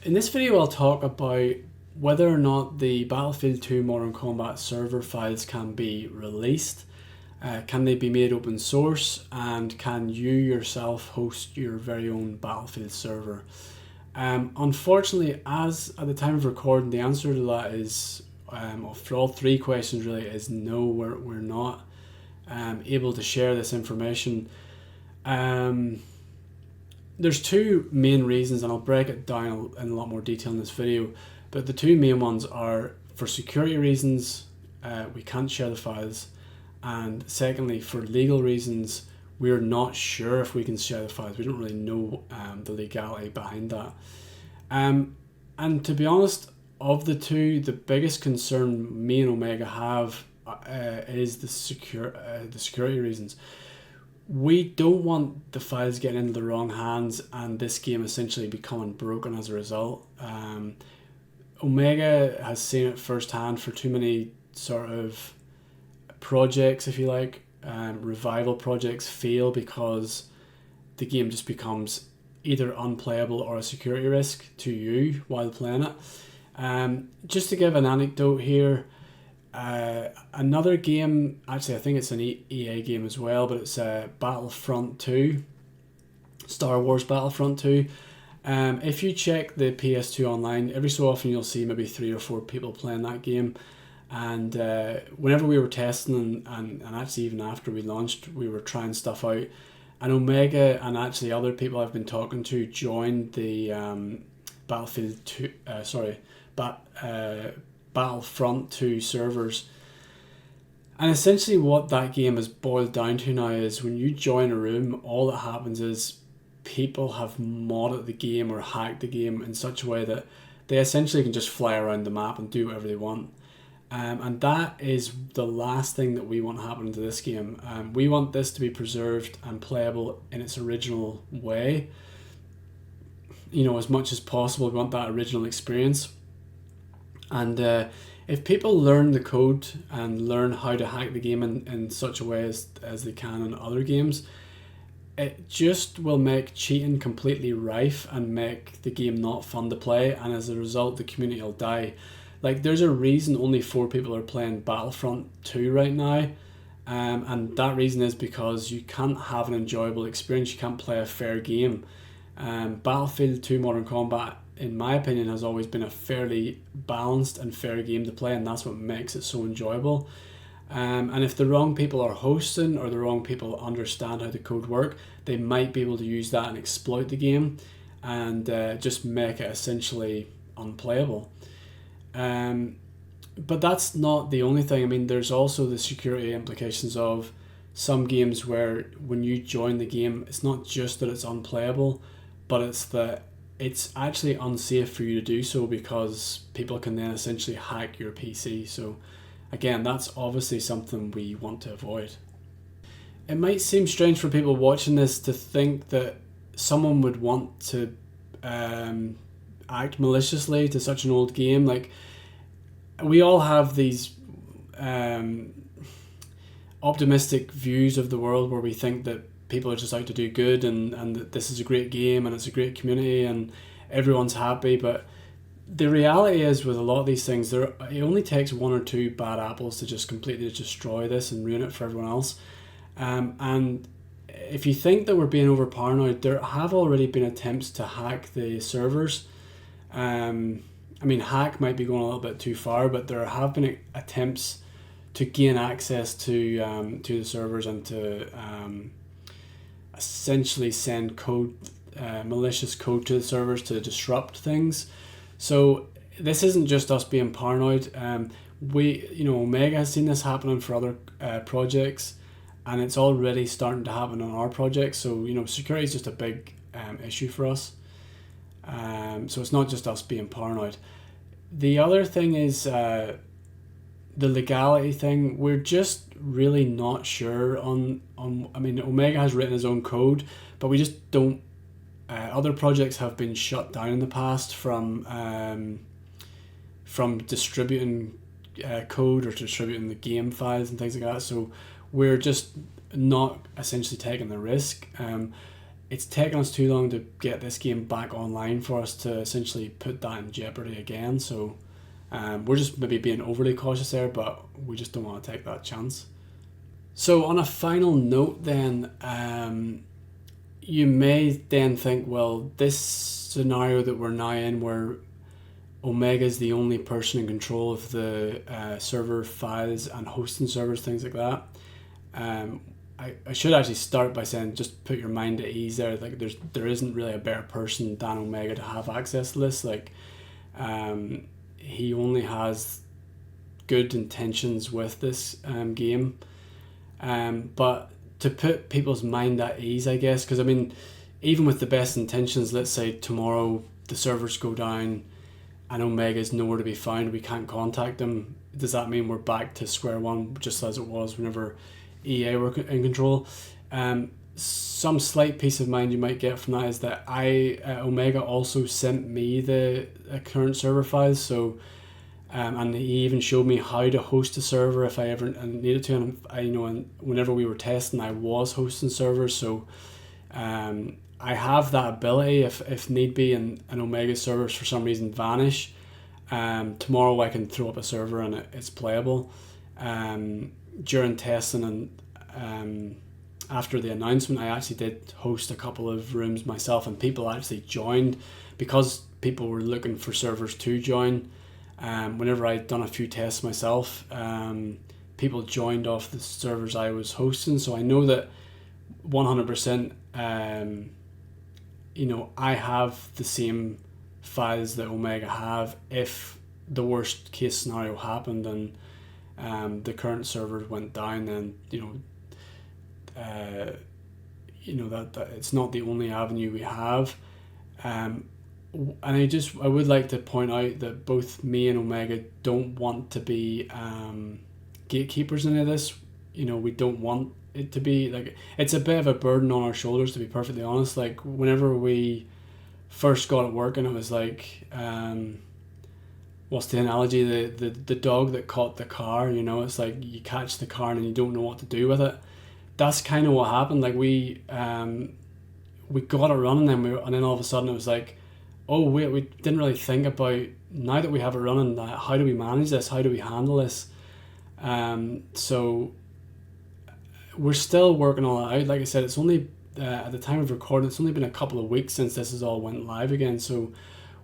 In this video I'll talk about whether or not the Battlefield 2 Modern Combat server files can be released, can they be made open source, and can you yourself host your very own Battlefield server. Unfortunately, as at the time of recording, the answer to that is, for all three questions really, is no, we're not able to share this information. There's two main reasons, and I'll break it down in a lot more detail in this video, but the two main ones are for security reasons, we can't share the files, and secondly, for legal reasons, we're not sure if we can share the files. We don't really know the legality behind that. And to be honest, of the two, the biggest concern me and Omega have is the security reasons. We don't want the files getting into the wrong hands and this game essentially becoming broken as a result. Omega has seen it firsthand for too many sort of projects, if you like, revival projects fail because the game just becomes either unplayable or a security risk to you while playing it. Just to give an anecdote here, another game, actually I think it's an EA game as well, but it's Battlefront 2, Star Wars Battlefront 2. If you check the PS2 online, every so often you'll see maybe 3 or 4 people playing that game. And whenever we were testing and actually even after we launched, we were trying stuff out. And Omega and actually other people I've been talking to joined the Battlefront 2 servers. And essentially what that game has boiled down to now is when you join a room, all that happens is people have modded the game or hacked the game in such a way that they essentially can just fly around the map and do whatever they want. And that is the last thing that we want happening to this game. We want this to be preserved and playable in its original way. You know, as much as possible, we want that original experience. And if people learn the code and learn how to hack the game in such a way as they can in other games, it just will make cheating completely rife and make the game not fun to play, and as a result the community will die. Like, there's a reason only 4 people are playing Battlefront 2 right now, and that reason is because you can't have an enjoyable experience, you can't play a fair game. Battlefield 2 Modern Combat, in my opinion, has always been a fairly balanced and fair game to play, and that's what makes it so enjoyable. And if the wrong people are hosting or the wrong people understand how the code work, they might be able to use that and exploit the game and just make it essentially unplayable. But that's not the only thing. I mean, there's also the security implications of some games where when you join the game, it's not just that it's unplayable, but it's that it's actually unsafe for you to do so because people can then essentially hack your PC. So again, that's obviously something we want to avoid. It might seem strange for people watching this to think that someone would want to act maliciously to such an old game. Like, we all have these optimistic views of the world where we think that people are just out to do good and that this is a great game and it's a great community and everyone's happy. But the reality is, with a lot of these things, it only takes 1 or 2 bad apples to just completely destroy this and ruin it for everyone else. And if you think that we're being over paranoid, there have already been attempts to hack the servers. I mean, hack might be going a little bit too far, but there have been attempts to gain access to the servers and to essentially send code, malicious code to the servers to disrupt things. So this isn't just us being paranoid. Omega has seen this happening for other projects, and it's already starting to happen on our project. So security is just a big issue for us. So it's not just us being paranoid. The other thing is the legality thing. We're just really not sure on. I mean, Omega has written his own code, but we just don't. Other projects have been shut down in the past from distributing code or distributing the game files and things like that. So we're just not essentially taking the risk. it's taken us too long to get this game back online for us to essentially put that in jeopardy again. So we're just maybe being overly cautious there, but we just don't want to take that chance. So on a final note then, you may then think, well, this scenario that we're now in, where Omega is the only person in control of the server files and hosting servers, things like that. I should actually start by saying, just put your mind at ease there. Like there isn't really a better person than Omega to have access to this. Like he only has good intentions with this game. But to put people's mind at ease, I guess, because I mean, even with the best intentions, let's say tomorrow the servers go down and Omega's nowhere to be found, we can't contact them. Does that mean we're back to square one, just as it was whenever EA were in control? Some slight peace of mind you might get from that is that Omega also sent me the current server files, so and he even showed me how to host a server if I ever needed to. And and whenever we were testing, I was hosting servers, so I have that ability if need be, and Omega servers for some reason vanish. Tomorrow I can throw up a server and it's playable. During testing and after the announcement, I actually did host a couple of rooms myself, and people actually joined because people were looking for servers to join. Whenever I'd done a few tests myself, people joined off the servers I was hosting, so I know that 100%. I have the same files that Omega have if the worst case scenario happened and the current servers went down. Then that it's not the only avenue we have. And I would like to point out that both me and Omega don't want to be gatekeepers in this. We don't want it to be like, it's a bit of a burden on our shoulders, to be perfectly honest. Like whenever we first got it working, it was like what's the analogy, the dog that caught the car. It's like you catch the car and you don't know what to do with it. That's kind of what happened. Like we got it running, and then all of a sudden it was like, oh wait, we didn't really think about, now that we have it running, how do we manage this, how do we handle this? So we're still working all that out. Like I said, it's only at the time of recording, it's only been a couple of weeks since this has all went live again, so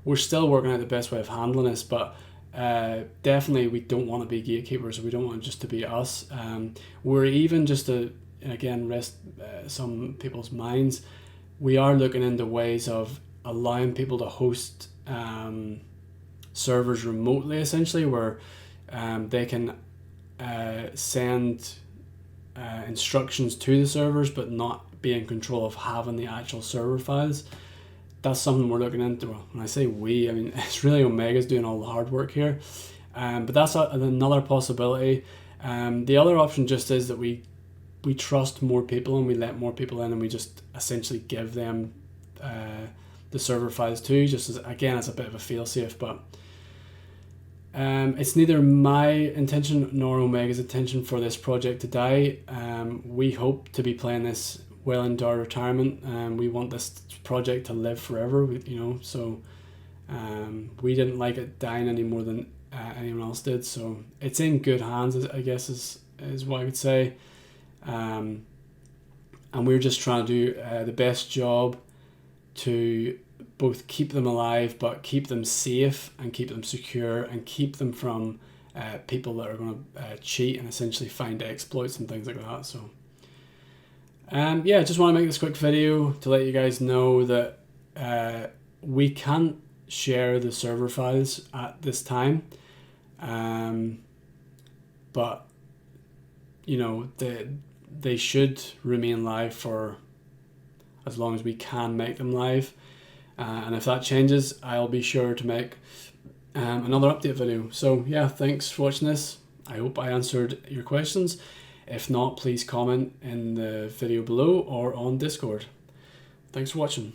we're still working out the best way of handling this. But definitely we don't want to be gatekeepers. We don't want it just to be us. We're even just to, again, rest some people's minds, we are looking into ways of allowing people to host servers remotely, essentially, where they can send instructions to the servers but not be in control of having the actual server files. That's something we're looking into. When I say we, I mean it's really Omega's doing all the hard work here, but that's another possibility. The other option just is that we trust more people and we let more people in, and we just essentially give them the server files too, just as a bit of a fail-safe. But it's neither my intention nor Omega's intention for this project to die. We hope to be playing this well into our retirement. We want this project to live forever, so we didn't like it dying any more than anyone else did. So it's in good hands, I guess is what I would say. And we're just trying to do the best job to both keep them alive, but keep them safe and keep them secure and keep them from people that are going to cheat and essentially find exploits and things like that. So I just want to make this quick video to let you guys know that we can't share the server files at this time, but they should remain live for as long as we can make them live. And if that changes, I'll be sure to make another update video. So yeah, thanks for watching this. I hope I answered your questions. If not, please comment in the video below or on Discord. Thanks for watching.